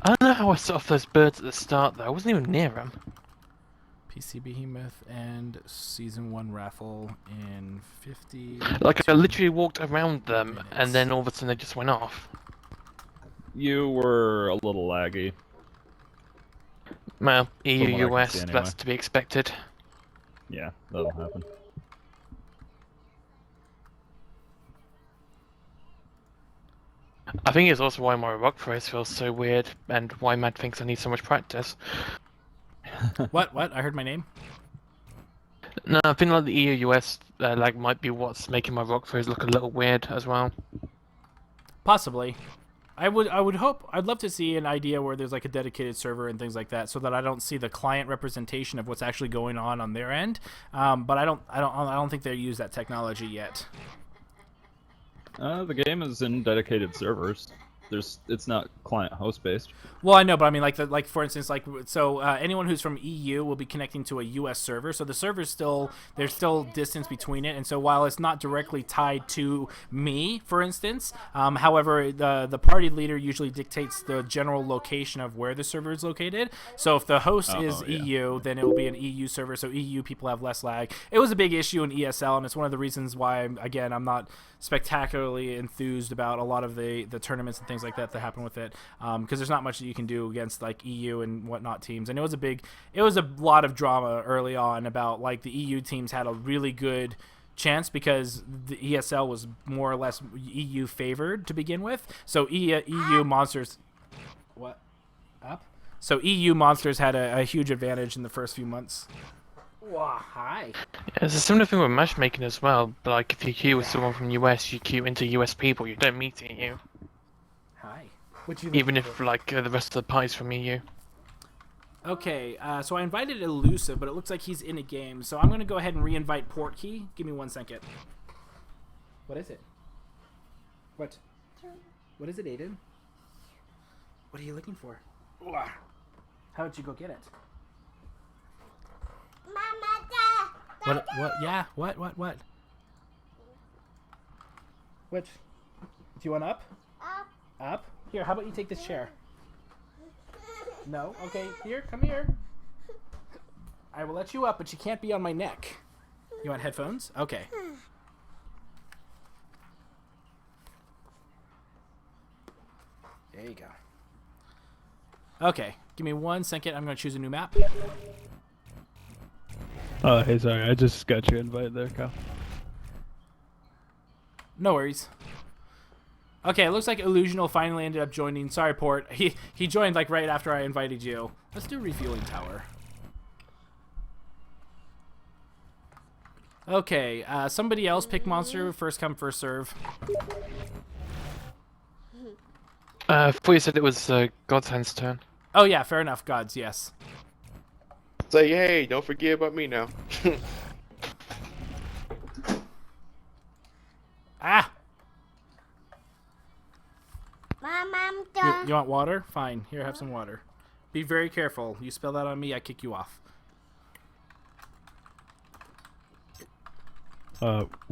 I don't know how I set off those birds at the start though. I wasn't even near them. PC Behemoth and Season 1 raffle in 50 Like plus I 1 literally walked around them, and minutes. then all of a sudden they just went off. You were a little laggy, Well, from what I EU can see US, anyway. that's to be expected. Yeah, that'll happen. I think it's also why my rock throws feels so weird, and why Matt thinks I need so much practice. What? I heard my name? No, I think like the EU US like might be what's making my rock throws look a little weird as well. Possibly. I would hope. I'd love to see an idea where there's like a dedicated server and things like that, so that I don't see the client representation of what's actually going on their end. But I don't think they use that technology yet. The game is in dedicated servers. It's not client host based. Well, I know, but I mean, like for instance, anyone who's from EU will be connecting to a US server, so the server's there's still distance between it, and so while it's not directly tied to me, for instance, however, the party leader usually dictates the general location of where the server is located. So if the host is yeah. EU, then it will be an EU server, so EU people have less lag. It was a big issue in ESL, and it's one of the reasons why I'm not spectacularly enthused about a lot of the tournaments and things like that happen with it, because there's not much that you can do against like EU and whatnot teams. And it was a lot of drama early on about like the EU teams had a really good chance because the ESL was more or less EU favored to begin with. So EU monsters, what up? So EU monsters had a huge advantage in the first few months. Wow, hi. Yeah, there's a similar thing with matchmaking as well, but like if you queue with someone from US, you queue into US people, you don't meet EU. Hi. What you Even if like the rest of the party's from EU. Okay, so I invited Elusive, but it looks like he's in a game, so I'm going to go ahead and re-invite Portkey. Give me 1 second. What is it? What? What is it, Aiden? What are you looking for? How did you go get it? Mama, Dad. What? Yeah, what? Which? Do you want up? Up. Up? Here, how about you take this chair? No? Okay, here, come here. I will let you up, but you can't be on my neck. You want headphones? Okay. There you go. Okay, give me 1 second. I'm going to choose a new map. Oh, hey, sorry, I just got your invite there, Kyle. No worries. Okay, it looks like Illusional finally ended up joining. Sorry, Port. He joined like right after I invited you. Let's do Refueling Tower. Okay, somebody else pick monster. First come, first serve. I thought you said it was God's Hand's turn. Oh yeah, fair enough. Gods, yes. Say, hey, don't forget about me now. Ah! Mom, I'm done. You want water? Fine. Here, have some water. Be very careful. You spill that on me, I kick you off.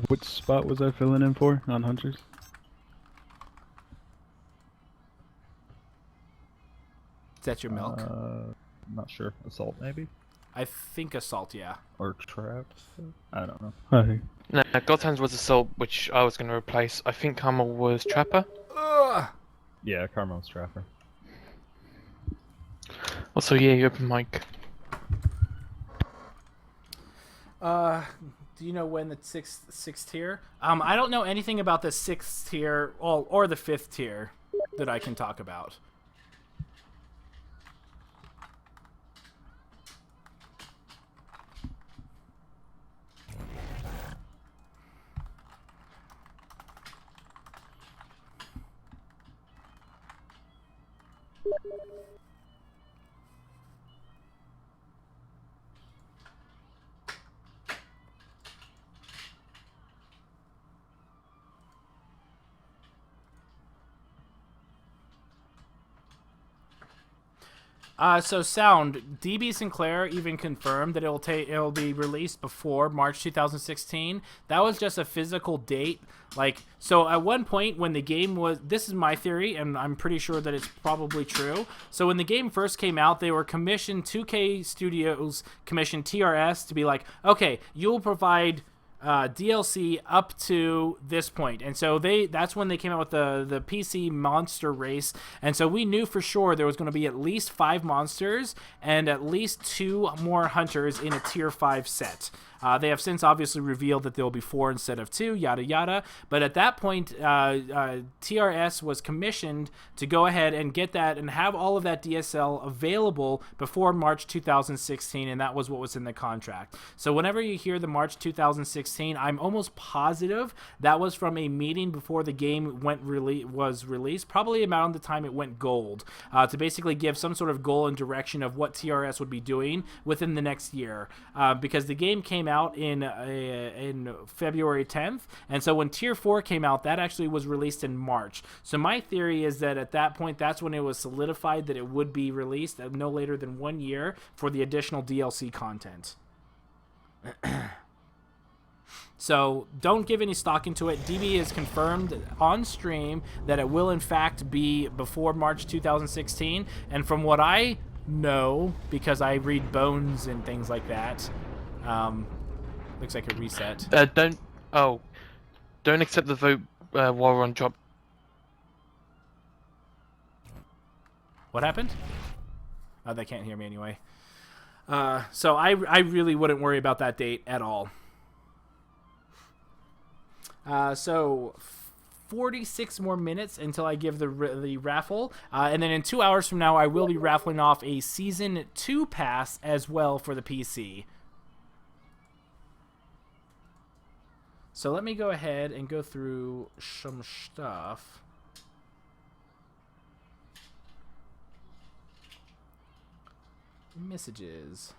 Which spot was I filling in for on Hunters? Is that your milk? I'm not sure. Assault maybe, I think assault, yeah. or traps. I don't know. Hi. No, God's Hands was Assault, which I was going to replace. I think Hammer was Trapper. Ugh! Yeah, Carmel's Trapper. Also, yeah, you open mic. Do you know when the sixth tier? I don't know anything about the 6th tier or the 5th tier that I can talk about. So sound, DB Sinclair even confirmed that it'll be released before March 2016. That was just a physical date. Like, so at one point when the game was, this is my theory, and I'm pretty sure that it's probably true. So when the game first came out, they were commissioned, 2K Studios commissioned TRS to be like, okay, you'll provide DLC up to this point. And so that's when they came out with the PC monster race. And so we knew for sure there was going to be at least 5 monsters and at least 2 more hunters in a tier 5 set. They have since obviously revealed that there will be 4 instead of 2, yada yada. But at that point, TRS was commissioned to go ahead and get that and have all of that DSL available before March 2016, and that was what was in the contract. So whenever you hear the March 2016, I'm almost positive that was from a meeting before the game was released, probably around the time it went gold, to basically give some sort of goal and direction of what TRS would be doing within the next year, because the game came out in February 10th, and so when Tier 4 came out, that actually was released in March. So my theory is that at that point, that's when it was solidified that it would be released no later than 1 year for the additional DLC content. So don't give any stock into it. DB has confirmed on stream that it will in fact be before March 2016, and from what I know, because I read bones and things like that, looks like a reset. Don't accept the vote while we're on job. What happened? Oh, they can't hear me anyway. So I really wouldn't worry about that date at all. So 46 more minutes until I give the raffle, and then in 2 hours from now I will be raffling off a Season 2 pass as well for the PC. So let me go ahead and go through some stuff. Messages.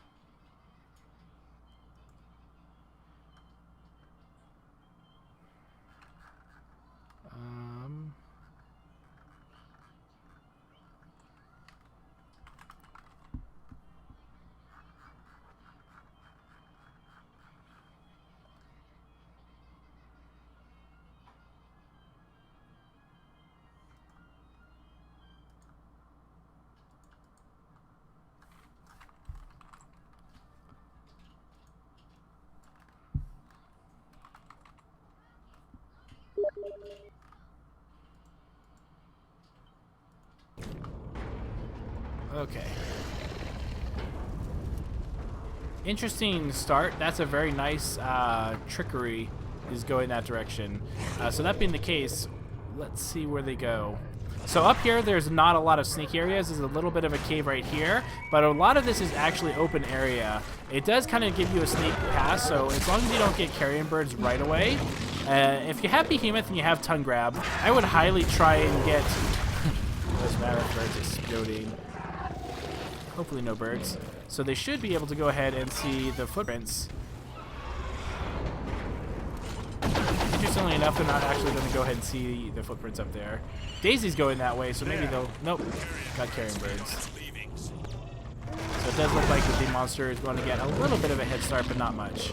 Okay. Interesting start. That's a very nice trickery is going that direction. So that being the case, let's see where they go. So up here, there's not a lot of sneak areas. There's a little bit of a cave right here, but a lot of this is actually open area. It does kind of give you a sneak pass, so as long as you don't get carrion birds right away, if you have Behemoth and you have Tongue Grab, I would highly try and get those mammoth birds exploding. Hopefully no birds. So they should be able to go ahead and see the footprints. Interestingly enough, they're not actually going to go ahead and see the footprints up there. Daisy's going that way, so maybe they'll... Nope. Got carrion birds. So it does look like the monster is going to get a little bit of a head start, but not much.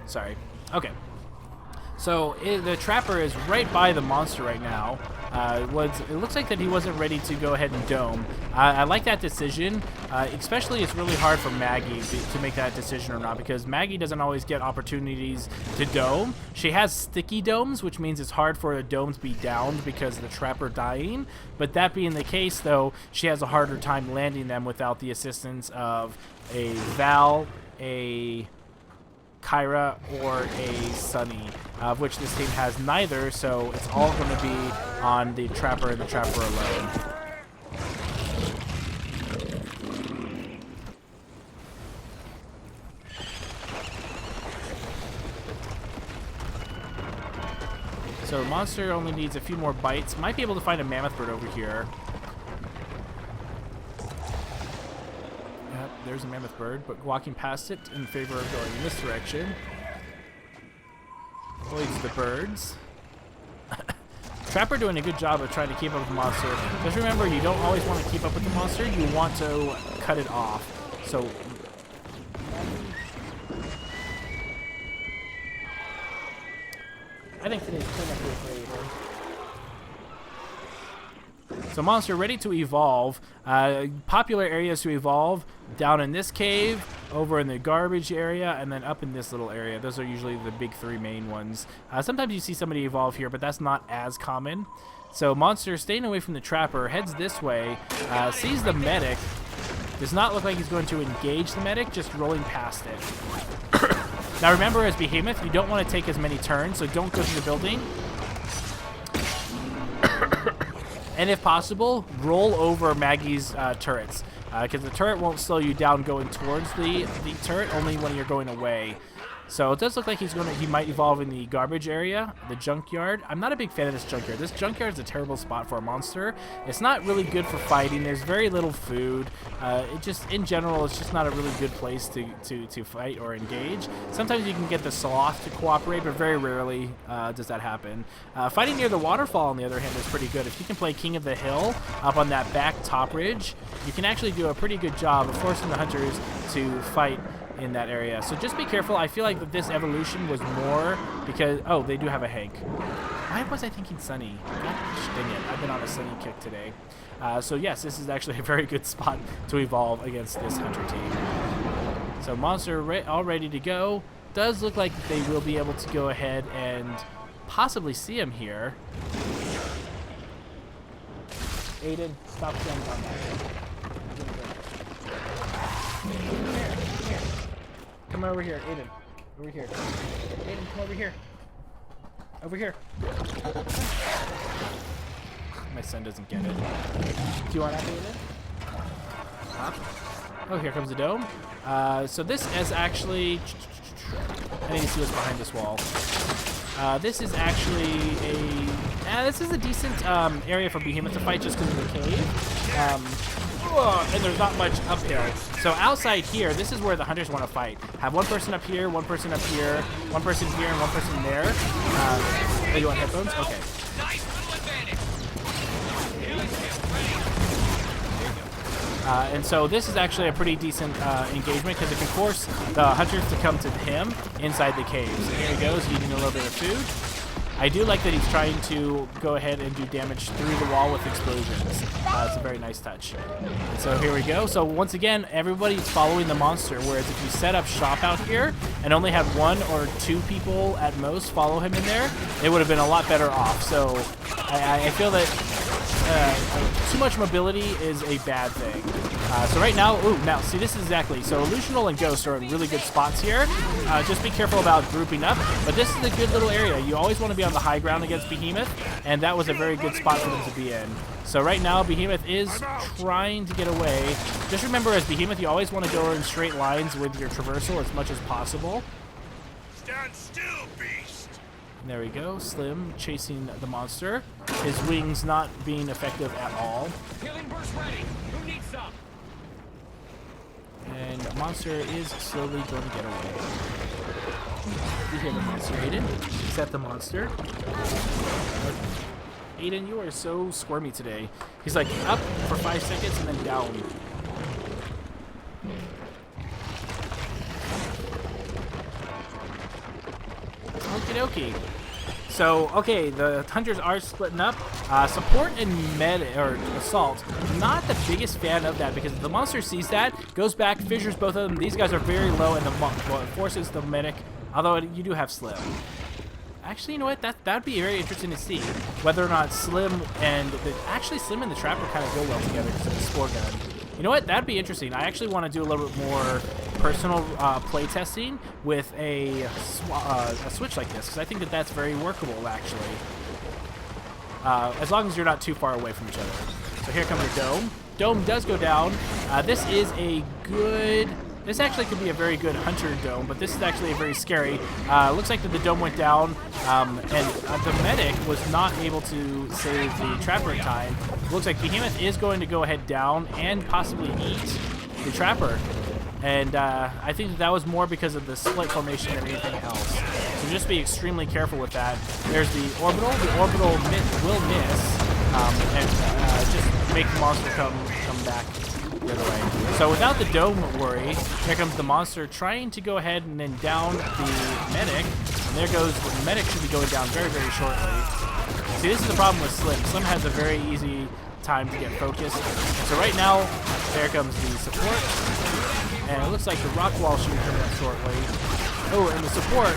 Sorry. Okay. So the trapper is right by the monster right now. It looks like that he wasn't ready to go ahead and dome. I like that decision. Especially it's really hard for Maggie to make that decision or not, because Maggie doesn't always get opportunities to dome. She has sticky domes, which means it's hard for a dome to be downed because of the trapper dying. But that being the case, though, she has a harder time landing them without the assistance of a Val, a Kyra, or a Sunny, of which this team has neither, so it's all going to be on the trapper and the trapper alone. So the monster only needs a few more bites. Might be able to find a mammoth bird over here. Yep. there's a mammoth bird, but walking past it in favor of going in this direction. Avoids the birds. Trapper doing a good job of trying to keep up with the monster. Just remember, you don't always want to keep up with the monster. You want to cut it off. So I think today's cleanup day for Aiden. So monster ready to evolve. Popular areas to evolve: down in this cave, over in the garbage area, and then up in this little area. Those are usually the big three main ones. Sometimes you see somebody evolve here, but that's not as common. So monster staying away from the trapper, heads this way, sees the medic. Does not look like he's going to engage the medic, just rolling past it. Now remember, as Behemoth, you don't want to take as many turns, so don't go to the building. And if possible, roll over Maggie's turrets, because the turret won't slow you down going towards the turret, only when you're going away. So it does look like he might evolve in the garbage area, the junkyard. I'm not a big fan of this junkyard. This junkyard is a terrible spot for a monster. It's not really good for fighting. There's very little food. In general, it's just not a really good place to fight or engage. Sometimes you can get the sloth to cooperate, but very rarely does that happen. Fighting near the waterfall, on the other hand, is pretty good. If you can play King of the Hill up on that back top ridge, you can actually do a pretty good job of forcing the hunters to fight in that area. So just be careful. I feel like that this evolution was more because... Oh, they do have a Hank. Why was I thinking Sunny? Gosh dang it. I've been on a Sunny kick today. So yes, this is actually a very good spot to evolve against this hunter team. So monster all ready to go. Does look like they will be able to go ahead and possibly see him here. Aiden, stop jumping on that. Come over here, Aiden. Over here. Aiden, come over here. Over here. My son doesn't get it. Do you want that, Aiden? Oh, here comes the dome. So this is actually... I need to see what's behind this wall. This is actually this is a decent area for Behemoth to fight just because of the cave. And there's not much uphill. So outside here, this is where the hunters want to fight. Have one person up here, one person up here, one person here, and one person there. Oh, you want headphones? Okay. And so this is actually a pretty decent engagement because it can force the hunters to come to him inside the cave. So here he goes, eating a little bit of food. I do like that he's trying to go ahead and do damage through the wall with explosions. It's a very nice touch. And so here we go. So once again, everybody's following the monster, whereas if you set up shop out here and only had one or two people at most follow him in there, it would have been a lot better off. So I feel that too much mobility is a bad thing. So right now, now see, this is exactly, so Illusional and Ghost are in really good spots here. Just be careful about grouping up, but this is a good little area. You always want to be on the high ground against Behemoth, and that was a very good spot for them to be in. So right now, Behemoth is trying to get away. Just remember, as Behemoth, you always want to go in straight lines with your traversal as much as possible. Stand still, beast! And there we go, Slim chasing the monster. His wings not being effective at all. Healing burst ready. Who needs some? And the monster is slowly going to get away. You hear the monster, Aiden? Is that the monster? Aiden, you are so squirmy today. He's like up for 5 seconds and then down. Okie dokie. So, okay, the hunters are splitting up. Support and assault, not the biggest fan of that because the monster sees that, goes back, fissures both of them. These guys are very low, and it forces the medic, although you do have Slim. Actually, you know what? That'd be very interesting to see whether or not Slim and Slim and the Trapper kind of go well together because of the Spore Gun. You know what? That'd be interesting. I actually want to do a little bit more personal play testing with a switch like this because I think that that's very workable, actually. As long as you're not too far away from each other. So here comes the Dome. Dome does go down. This is a good... This actually could be a very good hunter dome, but this is actually a very scary. Looks like that the dome went down, and the medic was not able to save the Trapper in time. Looks like Behemoth is going to go ahead down and possibly eat the Trapper. and I think that was more because of the split formation than anything else. So just be extremely careful with that. There's the orbital. The orbital will miss, and just make the monster come back the other way. So without the dome worry, here comes the monster trying to go ahead and then down the medic. And there goes, the medic should be going down very, very shortly. See, this is the problem with Slim. Slim has a very easy time to get focused. So right now, there comes the support. And it looks like the rock wall should be coming up shortly. Oh, and the support,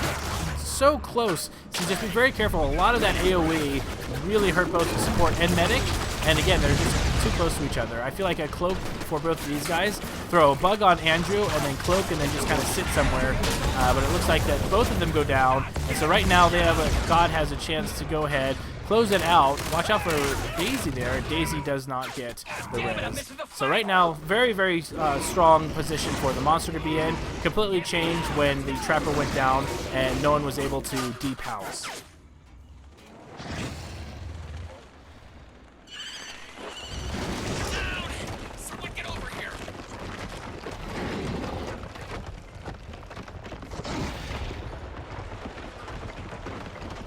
so close. So just be very careful. A lot of that AoE really hurt both the support and medic. And again, they're just too close to each other. I feel like a cloak for both of these guys. Throw a bug on Andrew and then cloak and then just kind of sit somewhere. But it looks like that both of them go down. And so right now they have God has a chance to go ahead, close it out. Watch out for Daisy there. Daisy does not get the res. So right now, very, very strong position for the monster to be in. Completely changed when the trapper went down and no one was able to deep house. Someone get over here.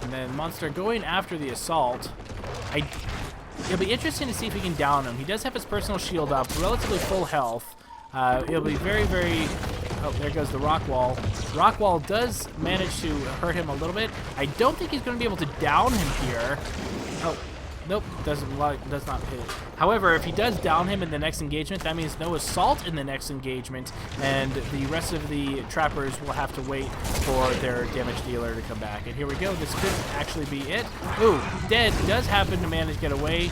And then monster going after the assault. It'll be interesting to see if we can down him. He does have his personal shield up, relatively full health. It'll be very, very... Oh, there goes the rock wall. Rock wall does manage to hurt him a little bit. I don't think he's going to be able to down him here. Oh, nope, does not hit. However, if he does down him in the next engagement, that means no assault in the next engagement, and the rest of the trappers will have to wait for their damage dealer to come back. And here we go. This could actually be it. Ooh, dead. Does happen to manage to get away.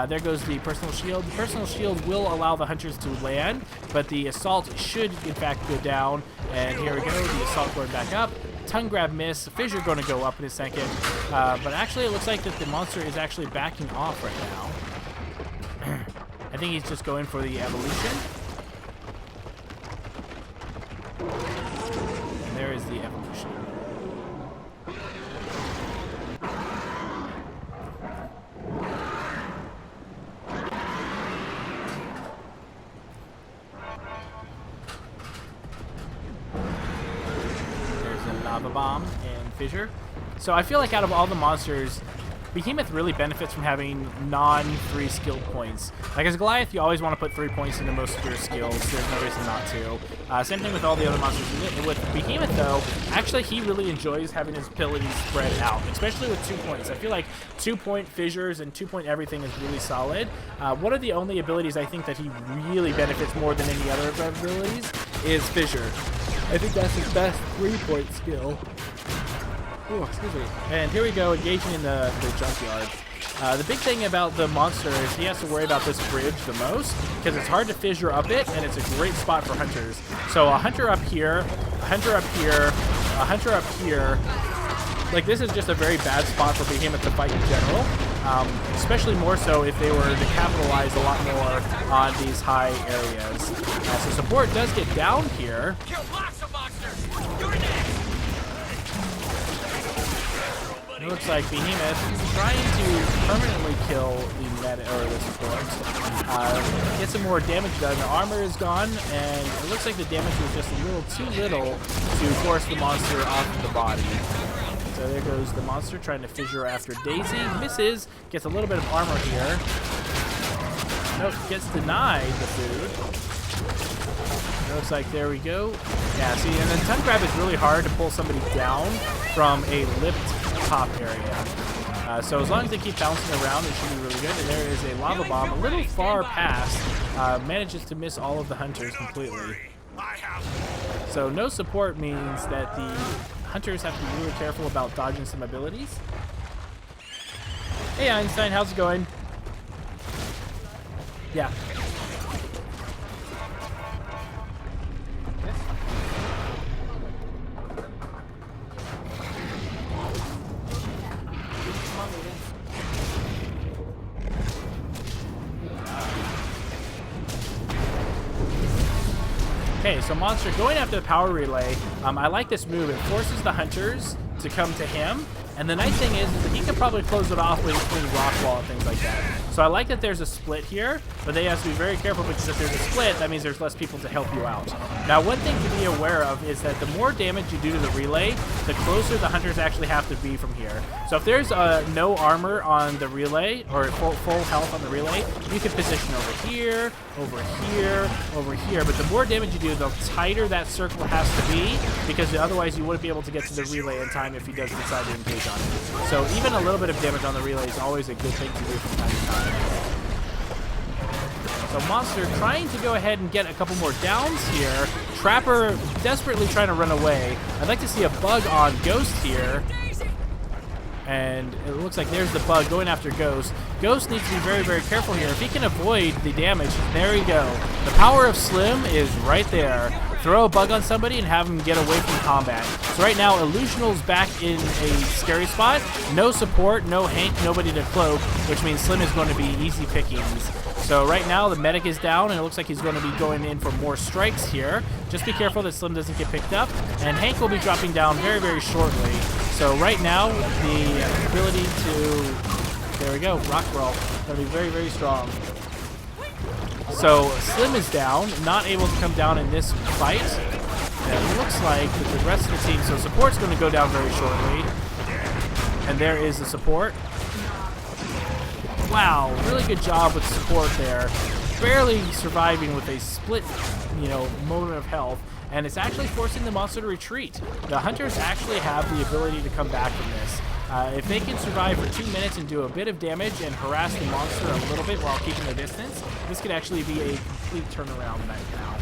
There goes the personal shield. The personal shield will allow the hunters to land, but the assault should, in fact, go down. And here we go. The assault going back up. Tongue grab miss. Fissure going to go up in a second. But actually, it looks like that the monster is actually backing off right now. I think he's just going for the evolution. And there is the evolution. Lava Bomb and Fissure. So I feel like out of all the monsters, Behemoth really benefits from having non-3 skill points. Like as Goliath, you always want to put 3 points into most of your skills. There's no reason not to. Same thing with all the other monsters. With Behemoth, though, actually he really enjoys having his abilities spread out, especially with 2 points. I feel like 2-point fissures and 2-point everything is really solid. One of the only abilities I think that he really benefits more than any other abilities is Fissure. I think that's his best 3-point skill. Oh, excuse me. And here we go, engaging in the junkyard. The big thing about the monster is he has to worry about this bridge the most, because it's hard to fissure up it, and it's a great spot for hunters. So a hunter up here, a hunter up here, a hunter up here. Like, this is just a very bad spot for Behemoth to fight in general, especially more so if they were to capitalize a lot more on these high areas. So support does get down here. Kill lots of monsters. You're next. It looks like Behemoth is trying to permanently kill the meta or the support. Get some more damage done. The armor is gone, and it looks like the damage was just a little too little to force the monster off of the body. So there goes the monster trying to fissure after Daisy. Misses. Gets a little bit of armor here. Nope, gets denied the food. Looks like there we go. Yeah, see, and then tongue grab is really hard to pull somebody down from a lipped top area. So as long as they keep bouncing around, it should be really good. And there is a lava bomb a little far past. Manages to miss all of the hunters completely. So no support means that the hunters have to be really careful about dodging some abilities. Hey Einstein, how's it going? Yeah. Okay, so monster going after the power relay. I like this move. It forces the hunters to come to him, And the nice thing is that he could probably close it off with between rock wall and things like that. So I like that there's a split here, but they have to be very careful because if there's a split, that means there's less people to help you out. Now, one thing to be aware of is that the more damage you do to the relay, the closer the hunters actually have to be from here. So if there's no armor on the relay, or full health on the relay, you can position over here, over here, over here. But the more damage you do, the tighter that circle has to be, because otherwise you wouldn't be able to get to the relay in time if he does decide to engage on it. So even a little bit of damage on the relay is always a good thing to do from time to time. So Monster trying to go ahead and get a couple more downs here. Trapper desperately trying to run away. I'd like to see a bug on Ghost here. And it looks like there's the bug going after Ghost. Ghost needs to be very, very careful here. If he can avoid the damage, there you go. The power of Slim is right there. Throw a bug on somebody and have him get away from combat. So right now, Illusional's back in a scary spot. No support, no Hank, nobody to cloak, which means Slim is going to be easy pickings. So right now, the medic is down, and it looks like he's going to be going in for more strikes here. Just be careful that Slim doesn't get picked up. And Hank will be dropping down very, very shortly. So right now, the ability to... There we go, Rock Roll. Going to be very, very strong. So Slim is down, not able to come down in this fight. And it looks like that the rest of the team... So support's going to go down very shortly. And there is the support. Wow, really good job with support there. Barely surviving with a split, moment of health. And it's actually forcing the monster to retreat. The hunters actually have the ability to come back from this. If they can survive for 2 minutes and do a bit of damage and harass the monster a little bit while keeping their distance, this could actually be a complete turnaround right now.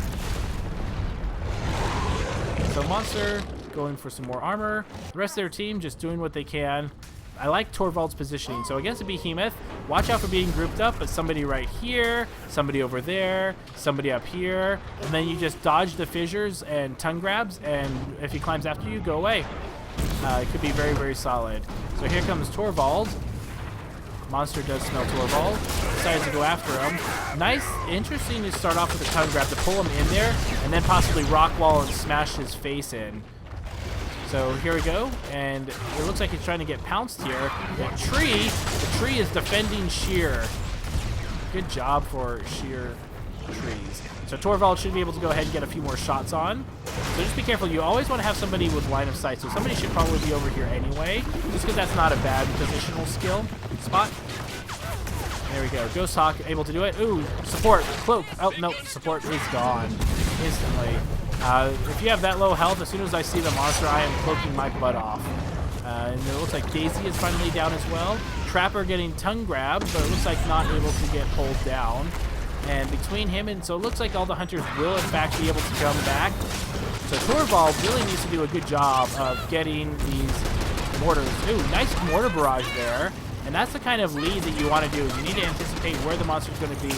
So Monster going for some more armor. The rest of their team just doing what they can. I like Torvald's positioning. So against a Behemoth, watch out for being grouped up, but somebody right here, somebody over there, somebody up here, and then you just dodge the fissures and tongue grabs, and if he climbs after you, go away. It could be very, very solid. So here comes Torvald. Monster does smell Torvald. Decides to go after him. Nice, interesting to start off with a tongue grab to pull him in there, and then possibly rock wall and smash his face in. So here we go, and it looks like he's trying to get pounced here. The tree is defending Shear. Good job for Shear trees. So Torvald should be able to go ahead and get a few more shots on. So just be careful. You always want to have somebody with line of sight. So somebody should probably be over here anyway, just because that's not a bad positional skill spot. There we go. Ghost Hawk able to do it. Ooh, support, cloak. Oh, no, support is gone instantly. If you have that low health, as soon as I see the monster, I am cloaking my butt off. And it looks like Daisy is finally down as well. Trapper getting tongue grabbed, but it looks like not able to get pulled down. And between him and... So it looks like all the hunters will, in fact, be able to come back. So Torvald really needs to do a good job of getting these mortars. Ooh, nice mortar barrage there. And that's the kind of lead that you want to do. You need to anticipate where the monster's going to be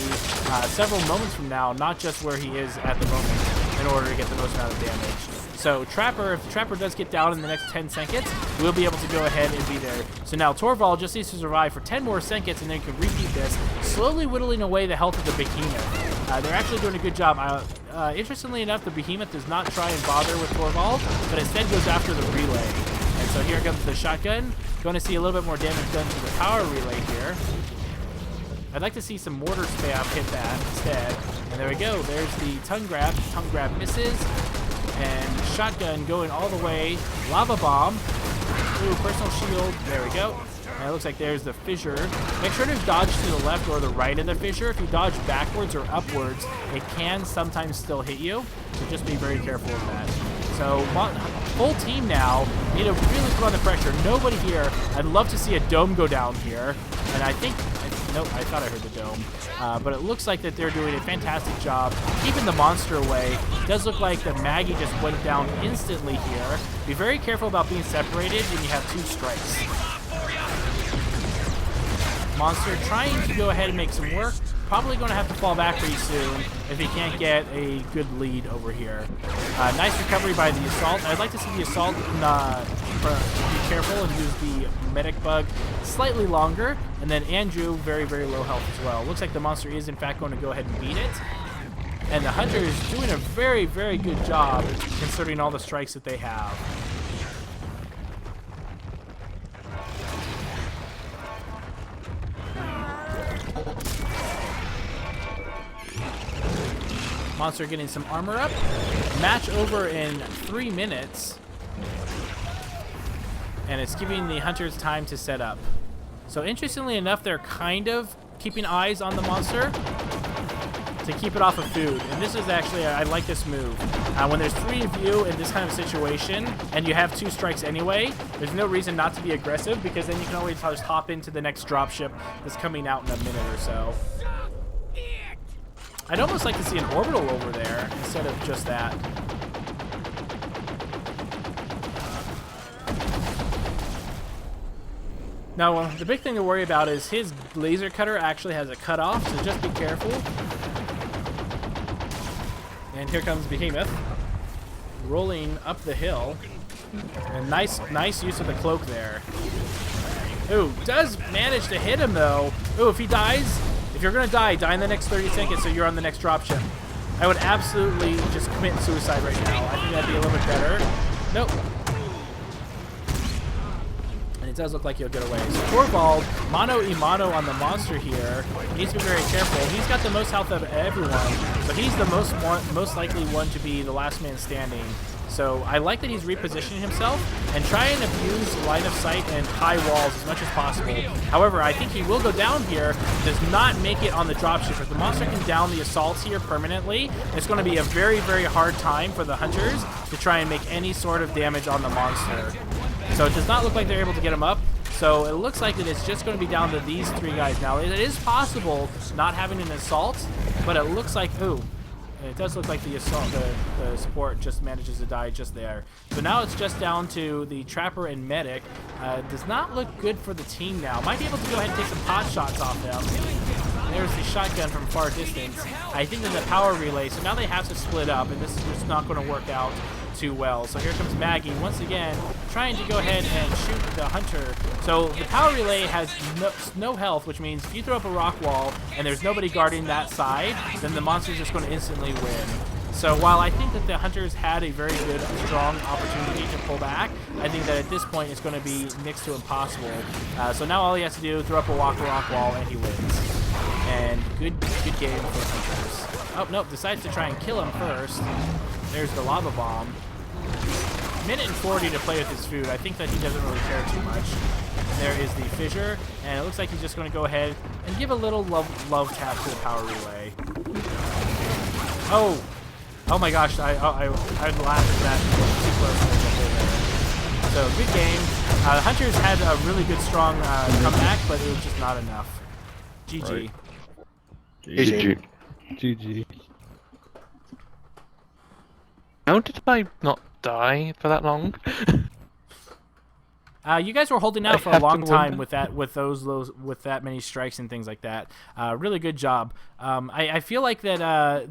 several moments from now, not just where he is at the moment, in order to get the most amount of damage. So Trapper, if the Trapper does get down in the next 10 seconds, we'll be able to go ahead and be there. So now Torvald just needs to survive for 10 more seconds, and then you can repeat this, slowly whittling away the health of the Behemoth. They're actually doing a good job. Interestingly enough, the Behemoth does not try and bother with Torvald, but instead goes after the relay. And so here comes the shotgun. Going to see a little bit more damage done to the power relay here. I'd like to see some mortar spam hit that instead. And there we go. There's the tongue grab. Tongue grab misses. And shotgun going all the way. Lava bomb. Ooh, personal shield. There we go. And it looks like there's the fissure. Make sure to dodge to the left or the right of the fissure. If you dodge backwards or upwards, it can sometimes still hit you. So just be very careful of that. So full team now need to really put on the pressure. Nobody here. I'd love to see a dome go down here. And I think... Nope, I thought I heard the dome. But it looks like that they're doing a fantastic job keeping the monster away. It does look like that Maggie just went down instantly here. Be very careful about being separated when you have two strikes. Monster trying to go ahead and make some work. Probably going to have to fall back pretty soon if he can't get a good lead over here. Nice recovery by the Assault. I'd like to see the Assault be careful and use the Medic Bug slightly longer. And then Andrew, very, very low health as well. Looks like the monster is, in fact, going to go ahead and beat it. And the Hunter is doing a very, very good job considering all the strikes that they have. Monster getting some armor up. Match over in 3 minutes. And it's giving the hunters time to set up. So interestingly enough, they're kind of keeping eyes on the monster to keep it off of food. And this is actually, I like this move. When there's 3 of you in this kind of situation, and you have 2 strikes anyway, there's no reason not to be aggressive, because then you can always just hop into the next dropship that's coming out in a minute or so. I'd almost like to see an orbital over there instead of just that. Now, the big thing to worry about is his laser cutter actually has a cutoff, so just be careful. And here comes Behemoth, rolling up the hill. And nice use of the cloak there. Ooh, does manage to hit him though. Ooh, if he dies, if you're gonna die in the next 30 seconds, so you're on the next dropship. I would absolutely just commit suicide right now. I think that'd be a little bit better. Nope. It does look like he'll get away. So Torvald, mano y mano on the monster here. He needs to be very careful. He's got the most health of everyone, but he's the most likely one to be the last man standing. So I like that he's repositioning himself and trying to use line of sight and high walls as much as possible. However, I think he will go down here, does not make it on the dropship. If the monster can down the assaults here permanently, it's going to be a very, very hard time for the hunters to try and make any sort of damage on the monster. So it does not look like they're able to get him up. So it looks like that it's just going to be down to these 3 guys now. It is possible not having an assault, but it looks like, ooh, it does look like the assault, the support just manages to die just there. So now it's just down to the Trapper and Medic. Does not look good for the team now. Might be able to go ahead and take some pot shots off them. There's the shotgun from far distance. I think there's a power relay, so now they have to split up, and this is just not going to work out too well. So here comes Maggie once again trying to go ahead and shoot the hunter. So the power relay has no health, which means if you throw up a rock wall and there's nobody guarding that side, then the monster's just going to instantly win. So while I think that the hunters had a very good, strong opportunity to pull back, I think that at this point it's going to be next to impossible. So now all he has to do is throw up a rock wall and he wins. And good game for the hunters. Oh, nope, decides to try and kill him first. There's the lava bomb. Minute and 40 to play with his food. I think that he doesn't really care too much. There is the fissure, and it looks like he's just going to go ahead and give a little love tap to the power relay. Oh my gosh! I'd laugh at that. Too close. So good game. The Hunters had a really good, strong comeback, but it was just not enough. GG. Right. GG. GG. How did I not die for that long? You guys were holding out for a long time with that, with that many strikes and things like that. Really good job. I feel like that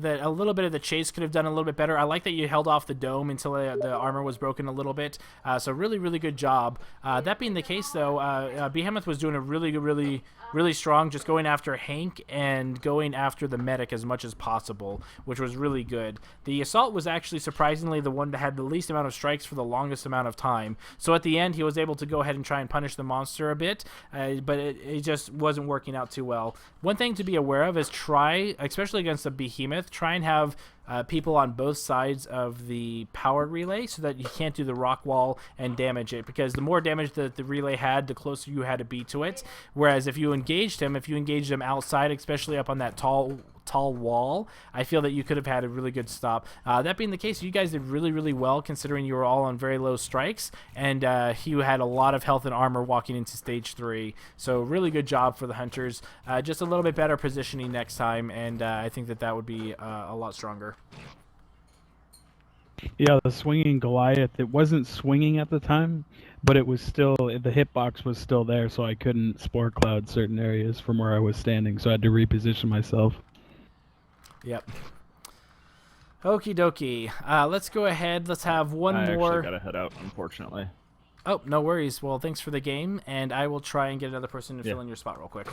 that a little bit of the chase could have done a little bit better. I like that you held off the dome until the armor was broken a little bit. So really good job. That being the case, though, Behemoth was doing a really strong, just going after Hank and going after the medic as much as possible, which was really good. The assault was actually surprisingly the one that had the least amount of strikes for the longest amount of time. So at the end, he was able to go ahead and try and punish the monster a bit, but it just wasn't working out too well. One thing to be aware of is try, especially against a Behemoth, try and have people on both sides of the power relay so that you can't do the rock wall and damage it, because the more damage that the relay had, the closer you had to be to it. Whereas if you engaged him outside, especially up on that tall wall, I feel that you could have had a really good stop. That being the case, you guys did really well considering you were all on very low strikes, and you had a lot of health and armor walking into stage 3. So really good job for the Hunters. Just a little bit better positioning next time, and I think that would be a lot stronger. Yeah, the swinging Goliath, it wasn't swinging at the time, but it was still, the hitbox was still there, so I couldn't spore cloud certain areas from where I was standing, so I had to reposition myself. Yep. Okie dokie. Let's go ahead. Let's have one more. I actually gotta head out, unfortunately. Oh, no worries. Well, thanks for the game, and I will try and get another person to fill in your spot real quick.